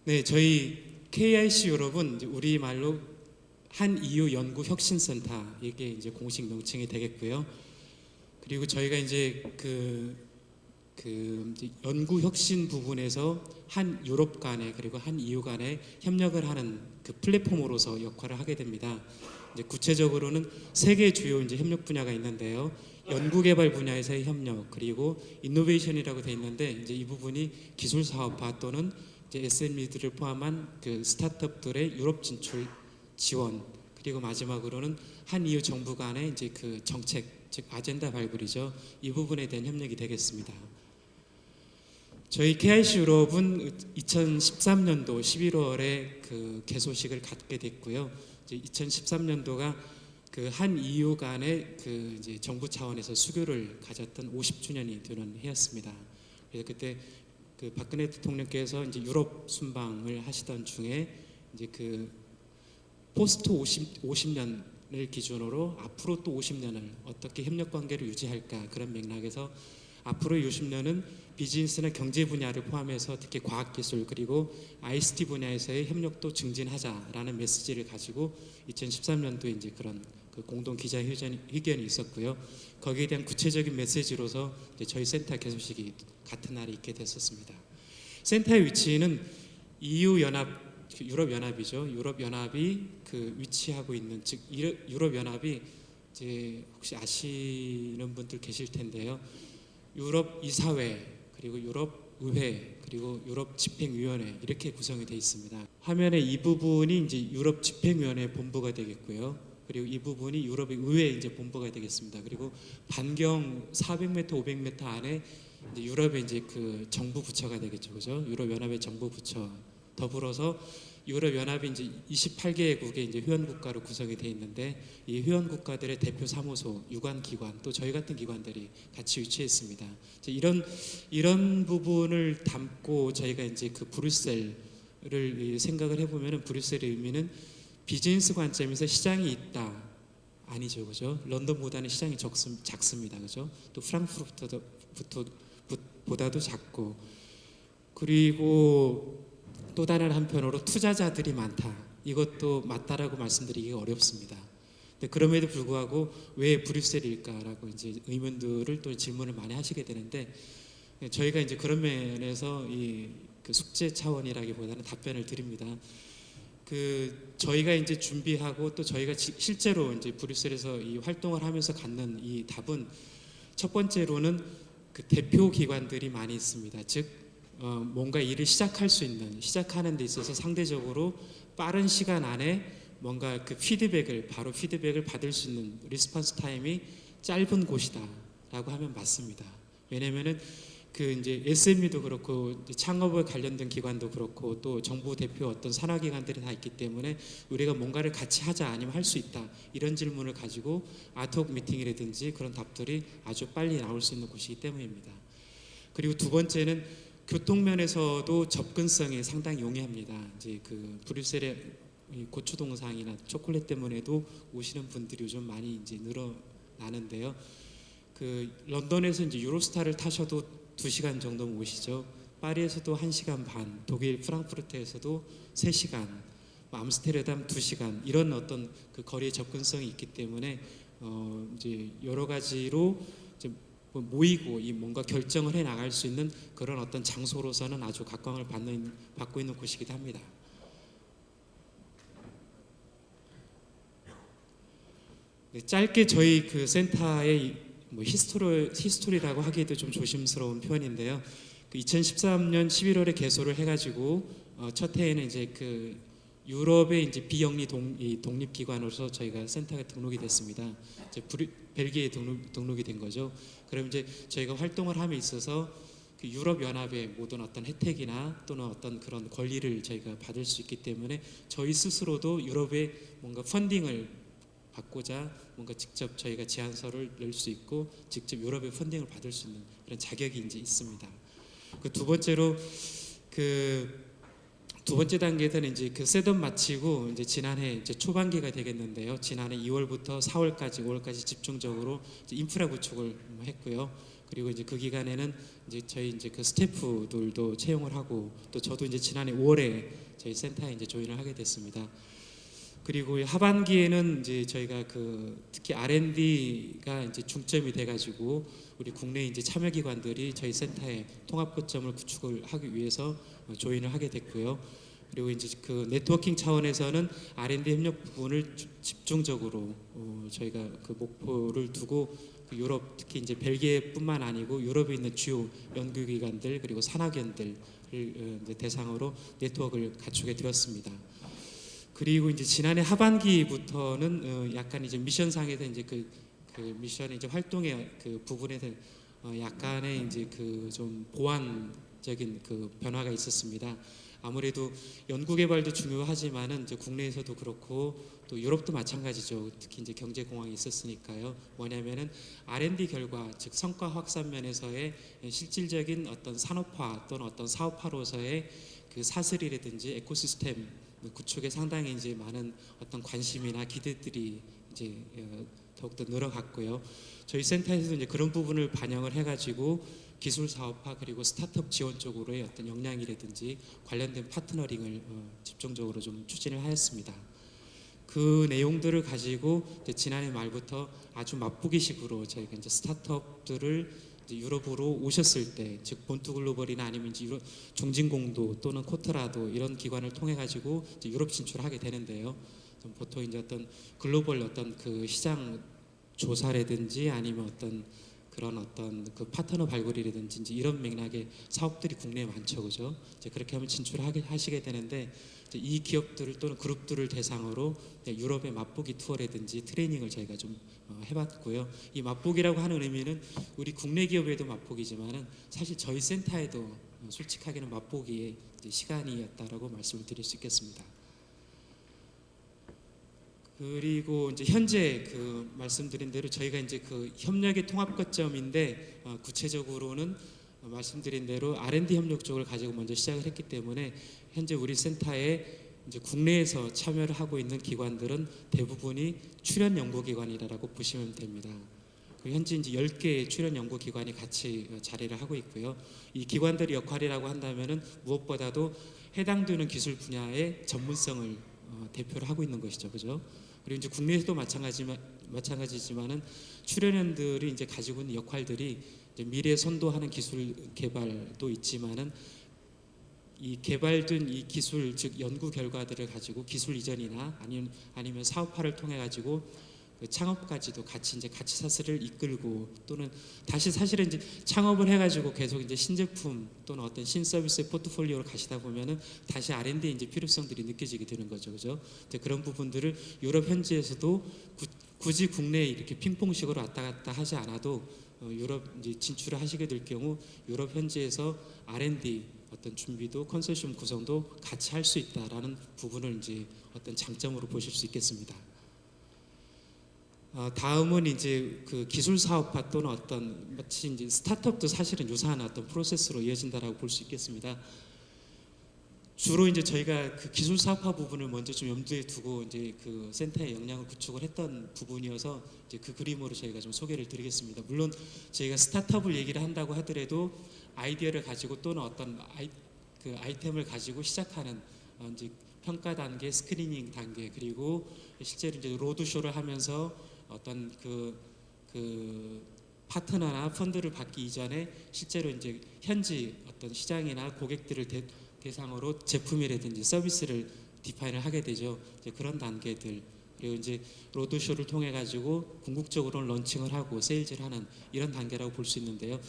네, 저희 KIC 유럽은 이제 우리말로 한EU 연구혁신센터, 이게 이제 공식 명칭이 되겠고요. 그리고 저희가 이제 이제 연구혁신 부분에서 한 유럽 간에 그리고 한 EU 간에 협력을 하는 그 플랫폼으로서 역할을 하게 됩니다. 이제 구체적으로는 세 개 주요 이제 협력 분야가 있는데요. 연구개발 분야에서의 협력, 그리고 인노베이션이라고 돼 있는데 이제 이 부분이 기술 사업화 또는 이제 SME들을 포함한 그 스타트업들의 유럽 진출 지원, 그리고 마지막으로는 한 EU 정부 간의 이제 그 정책, 즉 아젠다 발굴이죠. 이 부분에 대한 협력이 되겠습니다. 저희 KIC 유럽은 2013년도 11월에 그 개소식을 갖게 됐고요. 이제 2013년도가 그 한 EU 간의 그 이제 정부 차원에서 수교를 가졌던 50주년이 되는 해였습니다. 그래서 그때 그 박근혜 대통령께서 이제 유럽 순방을 하시던 중에 이제 그 포스트 50년을 기준으로 앞으로 또 50년을 어떻게 협력 관계를 유지할까, 그런 맥락에서 앞으로의 60년은 비즈니스나 경제 분야를 포함해서 특히 과학기술 그리고 ICT 분야에서의 협력도 증진하자라는 메시지를 가지고 2013년도에 이제 그런 그 공동 기자회견이 있었고요. 거기에 대한 구체적인 메시지로서 이제 저희 센터 개소식이 같은 날에 있게 됐었습니다. 센터의 위치는 EU 연합, 유럽 연합이죠. 유럽 연합이 그 위치하고 있는, 즉 유럽 연합이 이제 혹시 아시는 분들 계실 텐데요. 유럽 이사회, 그리고 유럽 의회, 그리고 유럽 집행위원회, 이렇게 구성이 되어 있습니다. 화면에 이 부분이 이제 유럽 집행위원회 본부가 되겠고요. 그리고 이 부분이 유럽의 의회 이제 본부가 되겠습니다. 그리고 반경 400m, 500m 안에 이제 유럽의 이제 그 정부 부처가 되겠죠, 그죠? 유럽 연합의 정부 부처, 더불어서 유럽 연합이 이제 28개국의 이제 회원 국가로 구성이 되어 있는데, 이 회원 국가들의 대표 사무소, 유관 기관, 또 저희 같은 기관들이 같이 위치해 있습니다. 이런 부분을 담고 저희가 이제 그 브뤼셀을 생각을 해보면은, 브뤼셀의 의미는 비즈니스 관점에서 시장이 있다, 아니죠, 그죠? 런던보다는 시장이 작습니다, 그죠? 또 프랑크푸르트보다도 작고, 그리고 또 다른 한편으로 투자자들이 많다. 이것도 맞다라고 말씀드리기가 어렵습니다. 근데 그럼에도 불구하고 왜 브뤼셀일까라고 이제 의문들을 또 질문을 많이 하시게 되는데, 저희가 이제 그런 면에서 그 숙제 차원이라기보다는 답변을 드립니다. 저희가 이제 준비하고 또 저희가 실제로 이제 브뤼셀에서 이 활동을 하면서 갖는 이 답은, 첫 번째로는 그 대표 기관들이 많이 있습니다. 즉 뭔가 일을 시작하는 데 있어서 상대적으로 빠른 시간 안에 뭔가 그 바로 피드백을 받을 수 있는 리스폰스 타임이 짧은 곳이다라고 하면 맞습니다. 왜냐면은 그 이제 SME도 그렇고 창업에 관련된 기관도 그렇고 또 정부 대표 어떤 산하기관들이 다 있기 때문에 우리가 뭔가를 같이 하자, 아니면 할 수 있다, 이런 질문을 가지고 아트호크 미팅이라든지 그런 답들이 아주 빨리 나올 수 있는 곳이기 때문입니다. 그리고 두 번째는 교통면에서도 접근성이 상당히 용이합니다. 이제 그 브뤼셀의 고추 동상이나 초콜릿 때문에도 오시는 분들이 요즘 많이 이제 늘어나는데요. 그 런던에서 이제 유로스타를 타셔도 2시간 정도 오시죠. 파리에서도 1시간 반, 독일 프랑크푸르트에서도 3시간, 암스테르담 2시간, 이런 어떤 그 거리의 접근성이 있기 때문에 이제 여러 가지로 이제 모이고 뭔가 결정을 해 나갈 수 있는 그런 어떤 장소로서는 아주 각광을 받고 있는 곳이기도 합니다. 네, 짧게 저희 그 센터의 히스토리라고 하기에도 좀 조심스러운 표현인데요. 2013년 11월에 개소를 해가지고 첫 해에는 이제 그 유럽의 이제 비영리 독립기관으로서 저희가 센터가 등록이 됐습니다. 이제 벨기에에 등록이 된 거죠. 그럼 이제 저희가 활동을 함에 있어서 그 유럽 연합의 모든 어떤 혜택이나 또는 어떤 그런 권리를 저희가 받을 수 있기 때문에 저희 스스로도 유럽의 뭔가 펀딩을 받고자 뭔가 직접 저희가 제안서를 낼 수 있고 직접 유럽의 펀딩을 받을 수 있는 그런 자격이 이제 있습니다. 그 두 번째로 두 번째 단계에서는 이제 그 셋업 마치고 이제 지난해 이제 초반기가 되겠는데요. 지난해 2월부터 4월까지 5월까지 집중적으로 이제 인프라 구축을 했고요. 그리고 이제 그 기간에는 이제 저희 이제 그 스태프들도 채용을 하고 또 저도 이제 지난해 5월에 저희 센터에 이제 조인을 하게 됐습니다. 그리고 하반기에는 이제 저희가 그 특히 R&D가 이제 중점이 돼가지고 우리 국내 이제 참여기관들이 저희 센터에 통합 거점을 구축을 하기 위해서 조인을 하게 됐고요. 그리고 이제 그 네트워킹 차원에서는 R&D 협력 부분을 집중적으로 저희가 그 목표를 두고 그 유럽 특히 이제 벨기에뿐만 아니고 유럽에 있는 주요 연구기관들 그리고 산학연들을 이제 대상으로 네트워크를 갖추게 되었습니다. 그리고 이제 지난해 하반기부터는 약간 이제 미션상에서 이제 그 미션의 이제 활동의 그 부분에서 약간의 이제 그 좀 보완적인 그 변화가 있었습니다. 아무래도 연구 개발도 중요하지만은 이제 국내에서도 그렇고 또 유럽도 마찬가지죠. 특히 이제 경제 공황이 있었으니까요. 뭐냐면은 R&D 결과 즉 성과 확산 면에서의 실질적인 어떤 산업화 또는 어떤 사업화로서의 그 사슬이라든지 에코시스템 구축에 상당히 이제 많은 어떤 관심이나 기대들이 이제 더욱더 늘어갔고요. 저희 센터에서도 이제 그런 부분을 반영을 해가지고 기술 사업화 그리고 스타트업 지원 쪽으로의 어떤 역량이라든지 관련된 파트너링을 집중적으로 좀 추진을 하였습니다. 그 내용들을 가지고 이제 지난해 말부터 아주 맛보기식으로 저희가 이제 스타트업들을 이제 유럽으로 오셨을 때, 즉 본투글로벌이나 아니면 이제 유럽 종진공도 또는 코트라도 이런 기관을 통해 가지고 이제 유럽 진출하게 되는데요. 보통 이제 어떤 글로벌 어떤 그 시장 조사라든지 아니면 어떤 그런 어떤 그 파트너 발굴이라든지 이제 이런 맥락의 사업들이 국내에 많죠, 그죠? 이제 그렇게 하면 하시게 되는데 이제 이 기업들을 또는 그룹들을 대상으로 유럽의 맛보기 투어라든지 트레이닝을 저희가 좀 해봤고요. 이 맛보기라고 하는 의미는 우리 국내 기업에도 맛보기지만은 사실 저희 센터에도 솔직하게는 맛보기의 시간이었다라고 말씀을 드릴 수 있겠습니다. 그리고 이제 현재 그 말씀드린 대로 저희가 이제 그 협력의 통합 거점인데 구체적으로는 말씀드린 대로 R&D 협력 쪽을 가지고 먼저 시작을 했기 때문에 현재 우리 센터에 이제 국내에서 참여를 하고 있는 기관들은 대부분이 출연 연구기관이라고 보시면 됩니다. 현재 이제 10개의 출연 연구기관이 같이 자리를 하고 있고요. 이 기관들의 역할이라고 한다면은 무엇보다도 해당되는 기술 분야의 전문성을 대표를 하고 있는 것이죠, 그죠? 그리고 이제 국내에서도 마찬가지지만은 출연연들이 이제 가지고 있는 역할들이 이제 미래 선도하는 기술 개발도 있지만은 이 개발된 이 기술 즉 연구 결과들을 가지고 기술 이전이나 아니면 사업화를 통해 가지고 그 창업까지도 같이 사슬을 이끌고 또는 다시 사실은 이제 창업을 해가지고 계속 이제 신제품 또는 어떤 신서비스의 포트폴리오를 가시다 보면은 다시 R&D 이제 필요성들이 느껴지게 되는 거죠, 그죠? 이제 그런 부분들을 유럽 현지에서도 굳이 국내에 이렇게 핑퐁식으로 왔다 갔다 하지 않아도 유럽 이제 진출을 하시게 될 경우 유럽 현지에서 R&D 어떤 준비도 컨소시엄 구성도 같이 할 수 있다라는 부분을 이제 어떤 장점으로 보실 수 있겠습니다. 다음은 이제 그 기술 사업화 또는 어떤 마치 이제 스타트업도 사실은 유사한 어떤 프로세스로 이어진다라고 볼 수 있겠습니다. 주로 이제 저희가 그 기술 사업화 부분을 먼저 좀 염두에 두고 이제 그 센터의 역량을 구축을 했던 부분이어서 이제 그 그림으로 저희가 좀 소개를 드리겠습니다. 물론 저희가 스타트업을 얘기를 한다고 하더라도 아이디어를 가지고 또는 어떤 아이템을 가지고 시작하는 이제 평가 단계, 스크리닝 단계 그리고 실제로 이제 로드쇼를 하면서 어떤 그 파트너나 펀드를 받기 이전에 실제로 이제 현지 어떤 시장이나 고객들을 대상으로 제품이라든지 서비스를 디파인을 하게 되죠. 이제 그런 단계들 그리고 이제 로드쇼를 통해 가지고 궁극적으로 런칭을 하고 세일즈를 하는 이런 단계라고 볼 수 있는데요.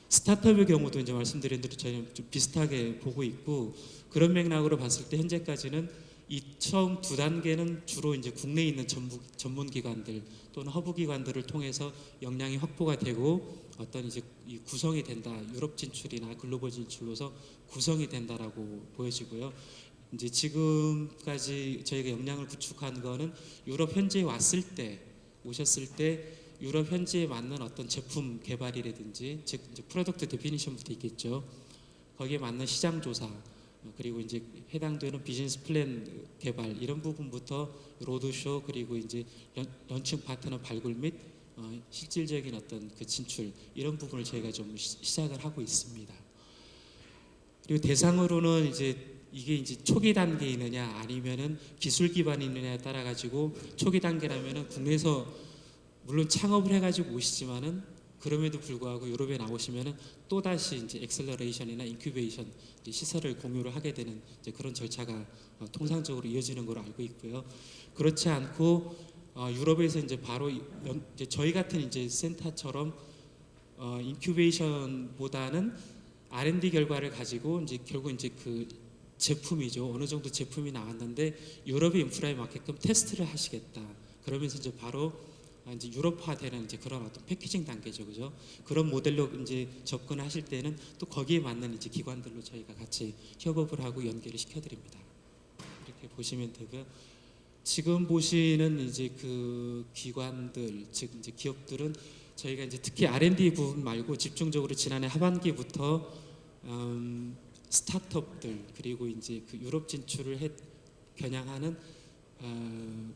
스타트업의 경우도 이제 말씀드린 대로 저희는 좀 비슷하게 보고 있고 그런 맥락으로 봤을 때 현재까지는 이 처음 두 단계는 주로 이제 국내에 있는 전문 기관들 또는 허브 기관들을 통해서 역량이 확보가 되고 어떤 이제 이 구성이 된다 유럽 진출이나 글로벌 진출로서 구성이 된다라고 보여지고요. 이제 지금까지 저희가 역량을 구축한 거는 유럽 현지에 오셨을 때 유럽 현지에 맞는 어떤 제품 개발이라든지 즉 이제 프로덕트 데피니션부터 있겠죠. 거기에 맞는 시장 조사 그리고 이제 해당되는 비즈니스 플랜 개발 이런 부분부터 로드쇼 그리고 이제 런칭 파트너 발굴 및 실질적인 어떤 그 진출 이런 부분을 저희가 좀 시작을 하고 있습니다. 그리고 대상으로는 이게 이제 초기 단계에 있느냐 아니면은 기술 기반이 있느냐에 따라 가지고 초기 단계라면은 국내에서 물론 창업을 해가지고 오시지만은 그럼에도 불구하고 유럽에 나오시면은 또 다시 이제 엑셀러레이션이나 인큐베이션 시설을 공유를 하게 되는 이제 그런 절차가 통상적으로 이어지는 걸로 알고 있고요. 그렇지 않고 유럽에서 이제 바로 이제 저희 같은 이제 센터처럼 인큐베이션보다는 R&D 결과를 가지고 이제 결국 이제 그 제품이죠. 어느 정도 제품이 나왔는데 유럽의 인프라에 맞게끔 테스트를 하시겠다. 그러면서 이제 바로 이제 유럽화되는 이제 그런 어떤 패키징 단계죠, 그죠? 그런 모델로 이제 접근하실 때는 또 거기에 맞는 이제 기관들로 저희가 같이 협업을 하고 연계를 시켜드립니다. 이렇게 보시면 되고요. 지금 보시는 이제 그 기관들, 즉 이제 기업들은 저희가 이제 특히 R&D 부분 말고 집중적으로 지난해 하반기부터 스타트업들 그리고 이제 그 유럽 진출을 겨냥하는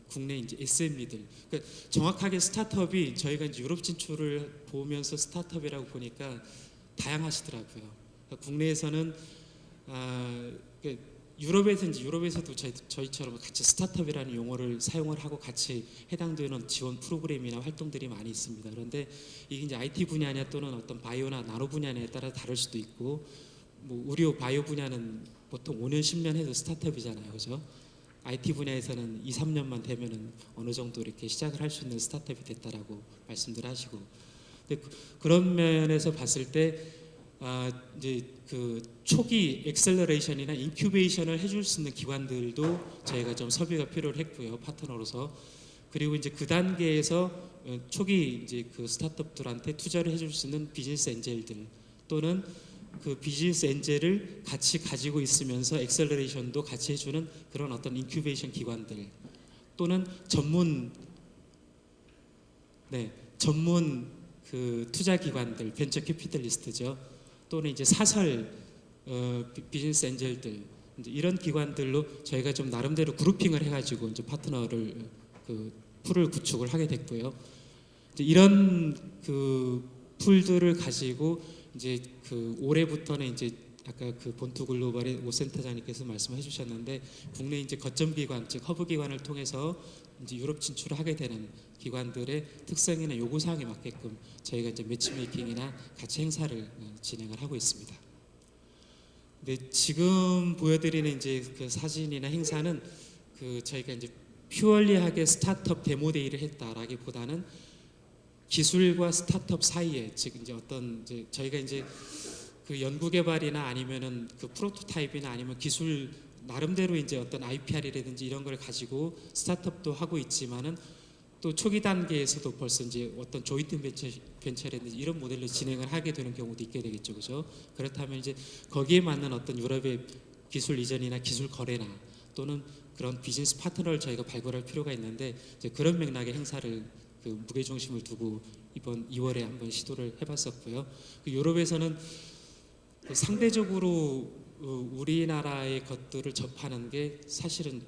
국내 이제 SME들. 그러니까 정확하게 스타트업이 저희가 이제 유럽 진출을 보면서 스타트업이라고 보니까 다양하시더라고요. 그러니까 국내에서는 그러니까 유럽에서도 저희처럼 같이 스타트업이라는 용어를 사용을 하고 같이 해당되는 지원 프로그램이나 활동들이 많이 있습니다. 그런데 이게 이제 IT 분야냐 또는 어떤 바이오나 나노 분야냐에 따라 다를 수도 있고, 뭐 의료 바이오 분야는 보통 5년 10년 해도 스타트업이잖아요, 그죠? IT 분야에서는 2, 3년만 되면은 어느 정도 이렇게 시작을 할 수 있는 스타트업이 됐다라고 말씀들 하시고, 근데 그런 면에서 봤을 때 이제 그 초기 엑셀러레이션이나 인큐베이션을 해줄 수 있는 기관들도 저희가 좀 섭외가 필요했고요, 파트너로서. 그리고 이제 그 단계에서 초기 이제 그 스타트업들한테 투자를 해줄 수 있는 비즈니스 엔젤들 또는 그 비즈니스 엔젤을 같이 가지고 있으면서 엑셀러레이션도 같이 해주는 그런 어떤 인큐베이션 기관들 또는 전문 그 투자 기관들, 벤처 캐피털리스트죠. 또는 이제 사설 비즈니스 엔젤들 이런 기관들로 저희가 좀 나름대로 그룹핑을 해가지고 이제 파트너를 그 풀을 구축을 하게 됐고요. 이제 이런 그 풀들을 가지고 이제 그 올해부터는 이제 아까 그 본투 글로벌의 오 센터장님께서 말씀해 주셨는데 국내 이제 거점 기관 즉 허브 기관을 통해서 이제 유럽 진출을 하게 되는 기관들의 특성이나 요구 사항에 맞게끔 저희가 이제 매치메이킹이나 같이 행사를 진행을 하고 있습니다. 근데 지금 보여드리는 이제 그 사진이나 행사는 그 저희가 이제 퓨얼리하게 스타트업 데모데이를 했다라기보다는 기술과 스타트업 사이에 즉 이제 어떤 이제 저희가 이제 그 연구개발이나 아니면은 그 프로토타입이나 아니면 기술 나름대로 이제 어떤 IPR이라든지 이런 걸 가지고 스타트업도 하고 있지만은 또 초기 단계에서도 벌써 이제 어떤 조인트 벤처라든지 이런 모델로 진행을 하게 되는 경우도 있게 되겠죠, 그죠? 그렇다면 이제 거기에 맞는 어떤 유럽의 기술 이전이나 기술 거래나 또는 그런 비즈니스 파트너를 저희가 발굴할 필요가 있는데 이제 그런 맥락의 행사를 그 무게 중심을 두고 이번 2월에 한번 시도를 해봤었고요. 그 유럽에서는 상대적으로 우리나라의 것들을 접하는 게 사실은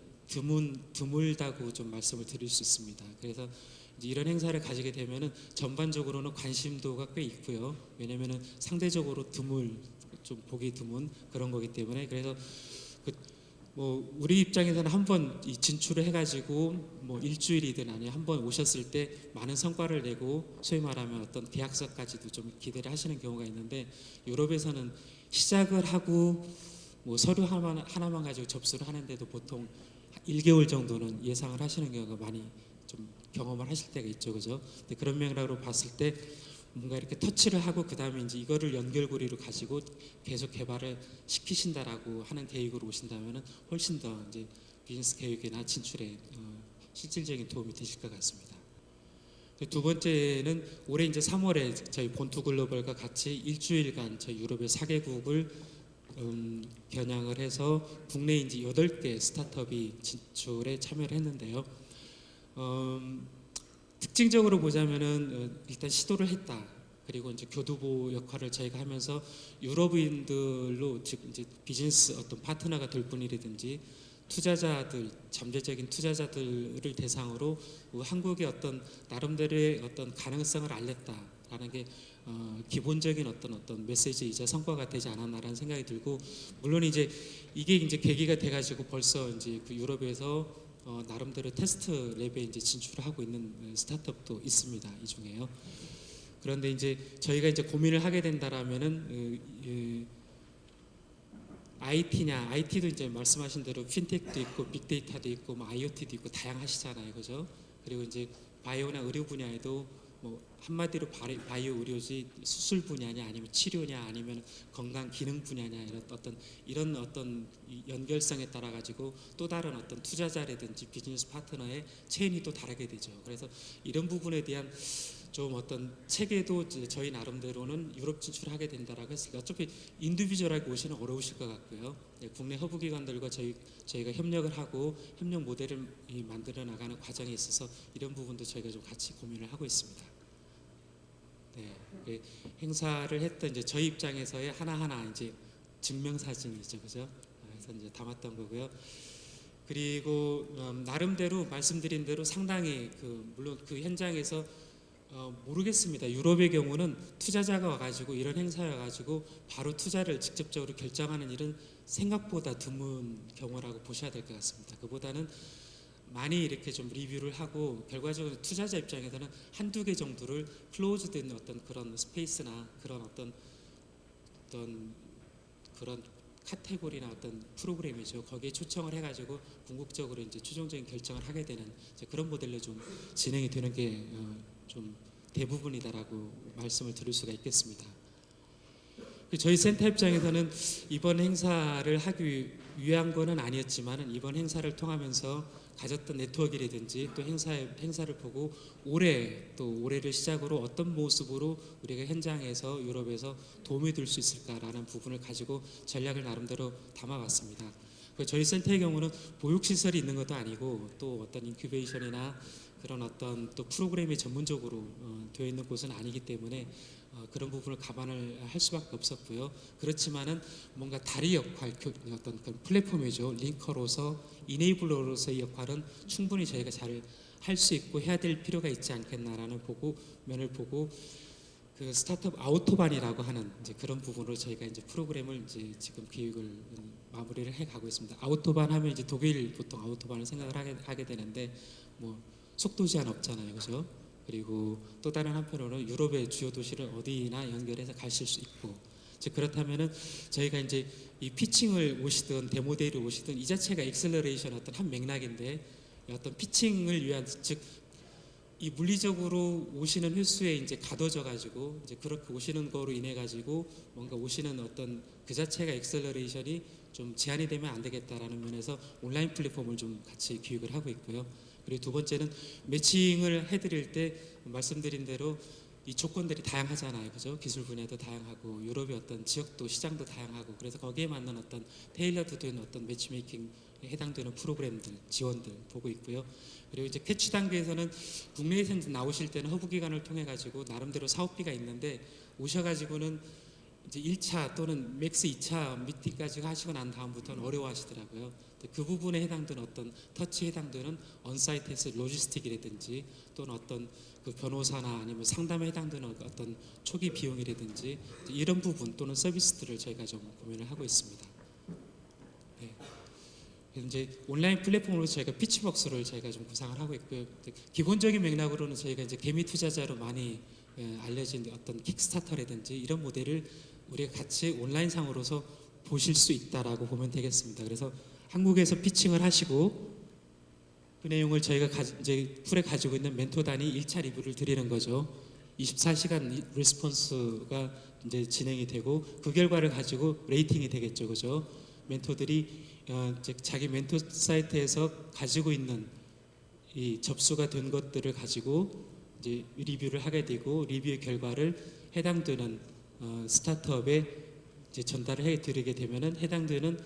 드물다고 좀 말씀을 드릴 수 있습니다. 그래서 이제 이런 행사를 가지게 되면은 전반적으로는 관심도가 꽤 있고요. 왜냐면은 상대적으로 좀 보기 드문 그런 거기 때문에 그래서 뭐 우리 입장에서는 한번 진출을 해가지고 뭐 일주일이든 아니면 한번 오셨을 때 많은 성과를 내고 소위 말하면 어떤 계약서까지도 좀 기대를 하시는 경우가 있는데 유럽에서는 시작을 하고 뭐 서류 하나만 가지고 접수를 하는데도 보통 1개월 정도는 예상을 하시는 경우가 많이 좀 경험을 하실 때가 있죠, 그죠? 근데 그런 맥락으로 봤을 때 뭔가 이렇게 터치를 하고 그 다음에 이제 이거를 연결고리로 가지고 계속 개발을 시키신다라고 하는 계획으로 오신다면은 훨씬 더 이제 비즈니스 계획이나 진출에 실질적인 도움이 되실 것 같습니다. 두 번째는 올해 이제 3월에 저희 본투 글로벌과 같이 일주일간 저희 유럽의 4개국을 겨냥을 해서 국내 이제 8개 스타트업이 진출에 참여를 했는데요. 특징적으로 보자면은 일단 시도를 했다. 그리고 이제 교두보 역할을 저희가 하면서 유럽인들로 즉 이제 비즈니스 어떤 파트너가 될 분이라든지 투자자들, 잠재적인 투자자들을 대상으로 한국의 어떤 나름대로의 어떤 가능성을 알렸다라는 게 기본적인 어떤 메시지이자 성과가 되지 않았나라는 생각이 들고, 물론 이제 이게 이제 계기가 돼가지고 벌써 이제 그 유럽에서 나름대로 테스트 랩에 이제 진출을 하고 있는 스타트업도 있습니다. 이 중에요. 그런데 이제 저희가 이제 고민을 하게 된다라면은 IT냐, IT도 이제 말씀하신 대로 핀텍도 있고 빅데이터도 있고 뭐 IoT도 있고 다양하시잖아요, 그죠? 그리고 이제 바이오나 의료 분야에도 뭐 한마디로 바이오 의료지 수술 분야냐 아니면 치료냐 아니면 건강 기능 분야냐 이런 어떤 연결성에 따라 가지고 또 다른 어떤 투자자라든지 비즈니스 파트너의 체인이 또 다르게 되죠. 그래서 이런 부분에 대한 좀 어떤 체계도 저희 나름대로는 유럽 진출하게 된다라고 했을 때 어차피 인디비주얼하게 오시는 어려우실 것 같고요. 국내 허브기관들과 저희가 협력을 하고 협력 모델을 만들어 나가는 과정에 있어서 이런 부분도 저희가 좀 같이 고민을 하고 있습니다. 네, 행사를 했던 이제 저희 입장에서의 하나하나 이제 증명사진이죠, 그죠? 그래서 이제 담았던 거고요. 그리고 나름대로 말씀드린 대로 상당히 물론 그 현장에서 모르겠습니다. 유럽의 경우는 투자자가 와가지고 이런 행사여 가지고 바로 투자를 직접적으로 결정하는 일은 생각보다 드문 경우라고 보셔야 될 것 같습니다. 그보다는 많이 이렇게 좀 리뷰를 하고 결과적으로 투자자 입장에서는 한두 개 정도를 클로즈된 어떤 그런 스페이스나 그런 어떤 그런 카테고리나 어떤 프로그램이죠. 거기에 초청을 해가지고 궁극적으로 이제 최종적인 결정을 하게 되는 이제 그런 모델로 좀 진행이 되는 게 좀 대부분이다라고 말씀을 드릴 수가 있겠습니다. 저희 센터 입장에서는 이번 행사를 하기 위한 거는 아니었지만 이번 행사를 통하면서 가졌던 네트워크라든지 또 행사를 보고 올해를 시작으로 어떤 모습으로 우리가 현장에서 유럽에서 도움이 될 수 있을까라는 부분을 가지고 전략을 나름대로 담아봤습니다. 저희 센터의 경우는 보육시설이 있는 것도 아니고 또 어떤 인큐베이션이나 그런 어떤 또 프로그램이 전문적으로 되어 있는 곳은 아니기 때문에 그런 부분을 감안을 할 수밖에 없었고요. 그렇지만은 뭔가 다리 역할, 어떤 그 플랫폼이죠. 링커로서 이네이블러로서의 역할은 충분히 저희가 잘 할 수 있고 해야 될 필요가 있지 않겠나라는 면을 보고 그 스타트업 아우토반이라고 하는 이제 그런 부분으로 저희가 이제 프로그램을 이제 지금 기획을 마무리를 해 가고 있습니다. 아우토반 하면 이제 독일 보통 아우토반을 생각을 하게 되는데 뭐 속도 제한 없잖아요, 그죠? 그리고 또 다른 한편으로는 유럽의 주요 도시를 어디나 연결해서 가실 수 있고, 즉 그렇다면은 저희가 이제 이 피칭을 오시든 데모데이를 오시든 이 자체가 엑셀러레이션 어떤 한 맥락인데 어떤 피칭을 위한 즉 이 물리적으로 오시는 횟수에 이제 가둬져 가지고 이제 그렇게 오시는 거로 인해 가지고 뭔가 오시는 어떤 그 자체가 엑셀러레이션이 좀 제한이 되면 안 되겠다라는 면에서 온라인 플랫폼을 좀 같이 기획을 하고 있고요. 그리고 두 번째는 매칭을 해드릴 때 말씀드린 대로 이 조건들이 다양하잖아요, 그죠? 기술 분야도 다양하고 유럽의 어떤 지역도 시장도 다양하고 그래서 거기에 맞는 어떤 테일러드 된 어떤 매치메이킹에 해당되는 프로그램들 지원들 보고 있고요. 그리고 이제 캐치 단계에서는 국내에서 나오실 때는 허브기관을 통해 가지고 나름대로 사업비가 있는데 오셔가지고는 이제 1차 또는 맥스 2차 미팅까지 하시고 난 다음부터는 어려워하시더라고요. 그 부분에 해당되는 어떤 터치에 해당되는 언사이트에서 로지스틱이라든지 또는 어떤 그 변호사나 아니면 상담에 해당되는 어떤 초기 비용이라든지 이런 부분 또는 서비스들을 저희가 좀 고민을 하고 있습니다. 네. 이제 온라인 플랫폼으로 저희가 피치박스를 저희가 좀 구상을 하고 있고요. 기본적인 맥락으로는 저희가 이제 개미 투자자로 많이 알려진 어떤 킥스타터라든지 이런 모델을 우리가 같이 온라인상으로서 보실 수 있다라고 보면 되겠습니다. 그래서 한국에서 피칭을 하시고 그 내용을 저희가 이제 풀에 가지고 있는 멘토단이 1차 리뷰를 드리는 거죠. 24시간 리스폰스가 이제 진행이 되고 그 결과를 가지고 레이팅이 되겠죠, 그죠? 멘토들이 자기 멘토 사이트에서 가지고 있는 이 접수가 된 것들을 가지고 이제 리뷰를 하게 되고 리뷰의 결과를 해당되는 스타트업에 이제 전달을 해드리게 되면은 해당되는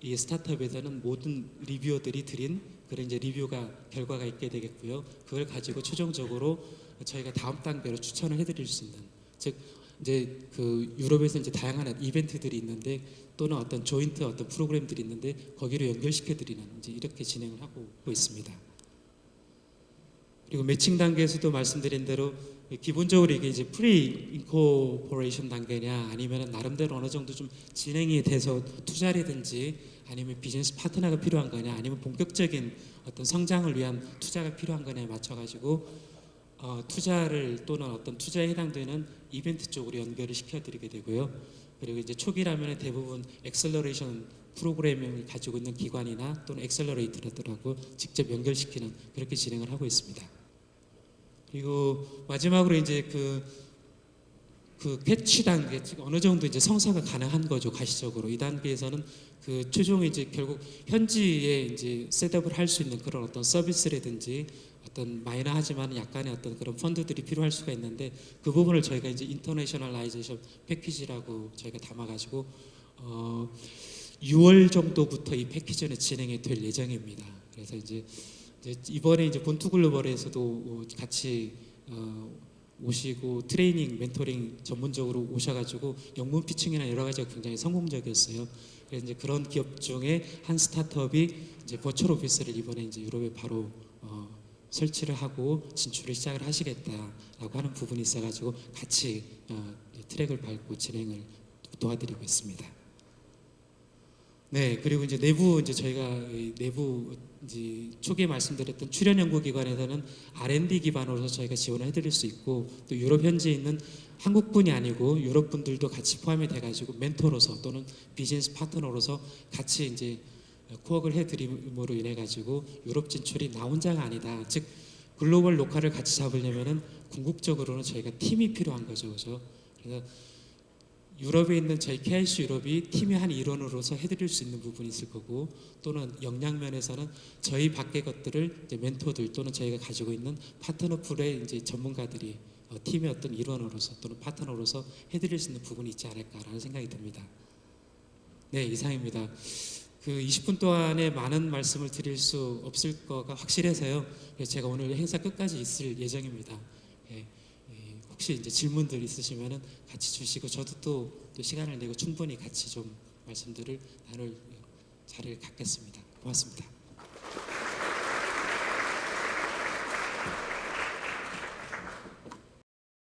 이 스타트업에서는 모든 리뷰어들이 드린 그런 이제 결과가 있게 되겠고요. 그걸 가지고 최종적으로 저희가 다음 단계로 추천을 해드릴 수 있는 즉 이제 그 유럽에서 이제 다양한 이벤트들이 있는데 또는 어떤 조인트 어떤 프로그램들이 있는데 거기로 연결시켜 드리는 이제 이렇게 진행을 하고 있습니다. 그리고 매칭 단계에서도 말씀드린 대로 기본적으로 이게 이제 프리 인코퍼레이션 단계냐 아니면 나름대로 어느 정도 좀 진행이 돼서 투자라든지 아니면 비즈니스 파트너가 필요한 거냐 아니면 본격적인 어떤 성장을 위한 투자가 필요한 거냐에 맞춰가지고 투자를 또는 어떤 투자에 해당되는 이벤트 쪽으로 연결을 시켜드리게 되고요. 그리고 이제 초기라면 대부분 엑셀러레이션 프로그램을 가지고 있는 기관이나 또는 엑셀러레이터들하고 직접 연결시키는 그렇게 진행을 하고 있습니다. 그리고 마지막으로 이제 그 캐치 단계, 즉 어느 정도 이제 성사가 가능한 거죠. 가시적으로 이 단계에서는 그 최종 이제 결국 현지에 이제 셋업을 할 수 있는 그런 어떤 서비스라든지 어떤 마이너하지만 약간의 어떤 그런 펀드들이 필요할 수가 있는데 그 부분을 저희가 이제 인터내셔널라이제이션 패키지라고 저희가 담아가지고 6월 정도부터 이 패키지는 진행이 될 예정입니다. 그래서 이제 이번에 이제 본투글로벌에서도 같이 오시고 트레이닝, 멘토링 전문적으로 오셔가지고 영문 피칭이나 여러 가지가 굉장히 성공적이었어요. 그래서 이제 그런 기업 중에 한 스타트업이 이제 버추얼 오피스를 이번에 이제 유럽에 바로 설치를 하고 진출을 시작을 하시겠다라고 하는 부분이 있어가지고 같이 트랙을 밟고 진행을 도와드리고 있습니다. 네, 그리고 이제 내부 이제 저희가 내부 이제 초기에 말씀드렸던 출연 연구 기관에서는 R&D 기반으로 저희가 지원을 해드릴 수 있고 또 유럽 현지에 있는 한국분이 아니고 유럽 분들도 같이 포함이 돼가지고 멘토로서 또는 비즈니스 파트너로서 같이 이제 코워크를 해드림으로 인해 가지고 유럽 진출이 나 혼자가 아니다. 즉 글로벌 로컬을 같이 잡으려면은 궁극적으로는 저희가 팀이 필요한 거죠, 그죠? 그래서 유럽에 있는 저희 KIC 유럽이 팀의 한 일원으로서 해드릴 수 있는 부분이 있을 거고 또는 역량면에서는 저희 밖의 것들을 이제 멘토들 또는 저희가 가지고 있는 파트너풀의 이제 전문가들이 팀의 어떤 일원으로서 또는 파트너로서 해드릴 수 있는 부분이 있지 않을까라는 생각이 듭니다. 네, 이상입니다. 그 20분 동안에 많은 말씀을 드릴 수 없을 거가 확실해서요. 그래서 제가 오늘 행사 끝까지 있을 예정입니다. 혹시 이제 질문들 있으시면은 같이 주시고 저도 또 시간을 내고 충분히 같이 좀 말씀들을 나눌 자리를 갖겠습니다. 고맙습니다.